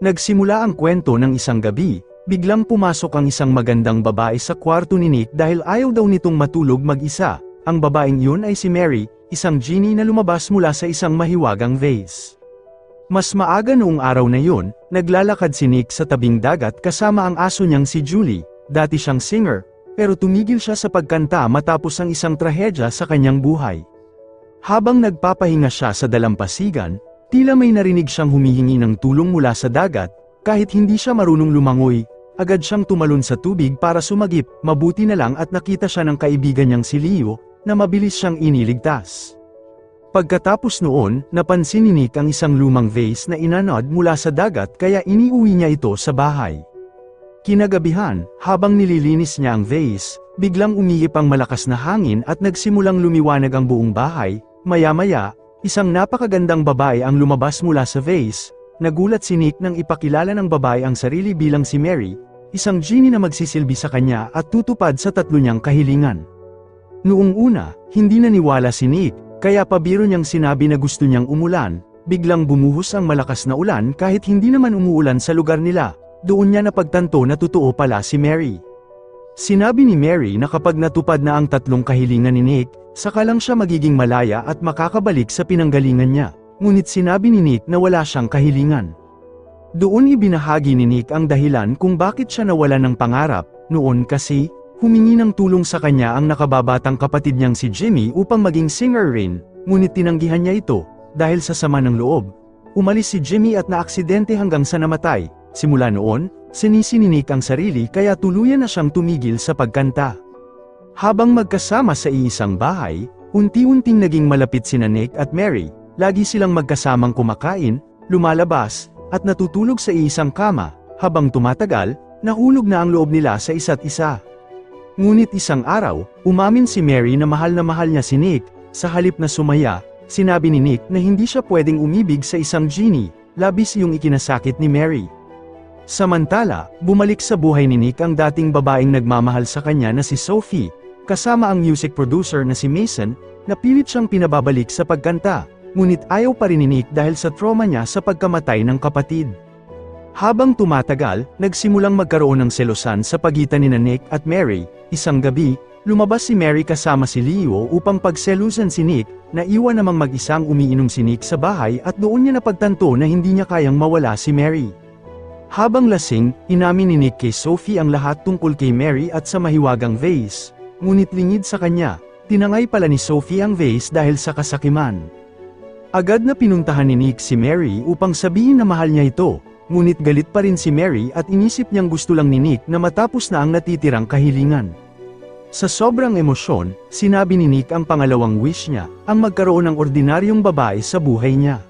Nagsimula ang kwento ng isang gabi, biglang pumasok ang isang magandang babae sa kwarto ni Nick dahil ayaw daw nitong matulog mag-isa. Ang babaeng yun ay si Mary, isang genie na lumabas mula sa isang mahiwagang vase. Mas maaga noong araw na yun, naglalakad si Nick sa tabing dagat kasama ang aso niyang si Julie. Dati siyang singer, pero tumigil siya sa pagkanta matapos ang isang trahedya sa kanyang buhay. Habang nagpapahinga siya sa dalampasigan, tila may narinig siyang humihingi ng tulong mula sa dagat. Kahit hindi siya marunong lumangoy, agad siyang tumalon sa tubig para sumagip. Mabuti na lang at nakita siya ng kaibigan niyang si Leo, na mabilis siyang iniligtas. Pagkatapos noon, napansin ni Nick ang isang lumang vase na inanod mula sa dagat kaya iniuwi niya ito sa bahay. Kinagabihan, habang nililinis niya ang vase, biglang umihip ang malakas na hangin at nagsimulang lumiwanag ang buong bahay. Maya-maya, isang napakagandang babae ang lumabas mula sa vase. Nagulat si Nick nang ipakilala ng babae ang sarili bilang si Mary, isang genie na magsisilbi sa kanya at tutupad sa tatlo niyang kahilingan. Noong una, hindi naniwala si Nick, kaya pabiro niyang sinabi na gusto niyang umulan. Biglang bumuhos ang malakas na ulan kahit hindi naman umuulan sa lugar nila. Doon niya napagtanto na totoo pala si Mary. Sinabi ni Mary na kapag natupad na ang tatlong kahilingan ni Nick, saka lang siya magiging malaya at makakabalik sa pinanggalingan niya. Ngunit sinabi ni Nick na wala siyang kahilingan. Doon ibinahagi ni Nick ang dahilan kung bakit siya nawala ng pangarap. Noon kasi, humingi ng tulong sa kanya ang nakababatang kapatid niyang si Jimmy upang maging singer rin, ngunit tinanggihan niya ito. Dahil sa sama ng loob, umalis si Jimmy at naaksidente hanggang sa namatay. Simula noon, sinisi ni Nick ang sarili kaya tuluyan na siyang tumigil sa pagkanta. Habang magkasama sa iisang bahay, unti-unting naging malapit sina Nick at Mary. Lagi silang magkasamang kumakain, lumalabas, at natutulog sa iisang kama. Habang tumatagal, nahulog na ang loob nila sa isa't isa. Ngunit isang araw, umamin si Mary na mahal niya si Nick. Sa halip na sumaya, sinabi ni Nick na hindi siya pwedeng umibig sa isang genie, labis yung ikinasakit ni Mary. Samantala, bumalik sa buhay ni Nick ang dating babaeng nagmamahal sa kanya na si Sophie, kasama ang music producer na si Mason, na pilit siyang pinababalik sa pagkanta. Ngunit ayaw pa rin ni Nick dahil sa trauma niya sa pagkamatay ng kapatid. Habang tumatagal, nagsimulang magkaroon ng selosan sa pagitan ni Nick at Mary. Isang gabi, lumabas si Mary kasama si Leo upang pagselusan si Nick, na iwan namang mag-isang umiinom si Nick sa bahay at doon niya napagtanto na hindi niya kayang mawala si Mary. Habang lasing, inamin ni Nick kay Sophie ang lahat tungkol kay Mary at sa mahiwagang vase. Ngunit lingid sa kanya, tinangay pala ni Sophie ang vase dahil sa kasakiman. Agad na pinuntahan ni Nick si Mary upang sabihin na mahal niya ito, ngunit galit pa rin si Mary at inisip niyang gusto lang ni Nick na matapos na ang natitirang kahilingan. Sa sobrang emosyon, sinabi ni Nick ang pangalawang wish niya, ang magkaroon ng ordinaryong babae sa buhay niya.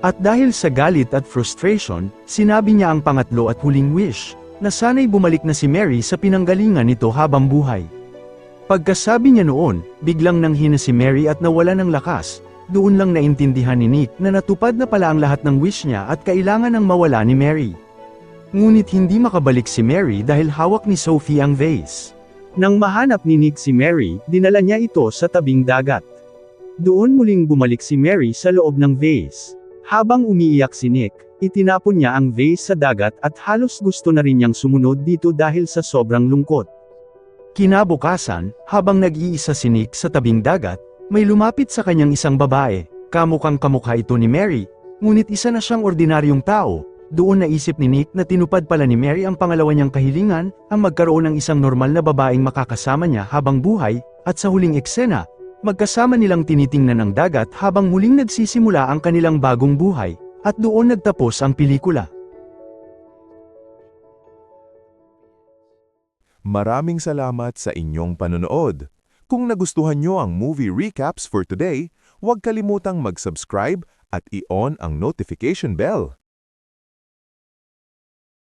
At dahil sa galit at frustration, sinabi niya ang pangatlo at huling wish, na sana'y bumalik na si Mary sa pinanggalingan nito habang buhay. Pagkasabi niya noon, biglang nanghina si Mary at nawala ng lakas. Doon lang naintindihan ni Nick na natupad na pala ang lahat ng wish niya at kailangan ng mawala ni Mary. Ngunit hindi makabalik si Mary dahil hawak ni Sophie ang vase. Nang mahanap ni Nick si Mary, dinala niya ito sa tabing dagat. Doon muling bumalik si Mary sa loob ng vase. Habang umiiyak si Nick, itinapon niya ang vase sa dagat at halos gusto na rin niyang sumunod dito dahil sa sobrang lungkot. Kinabukasan, habang nag-iisa si Nick sa tabing dagat, may lumapit sa kanyang isang babae. Kamukhang kamukha ito ni Mary, ngunit isa na siyang ordinaryong tao. Doon naisip ni Nick na tinupad pala ni Mary ang pangalawa niyang kahilingan, ang magkaroon ng isang normal na babaeng makakasama niya habang buhay, at sa huling eksena, magkasama nilang tinitingnan ang dagat habang muling nagsisimula ang kanilang bagong buhay, at doon nagtapos ang pelikula. Maraming salamat sa inyong panonood. Kung nagustuhan nyo ang movie recaps for today, huwag kalimutang mag-subscribe at i-on ang notification bell.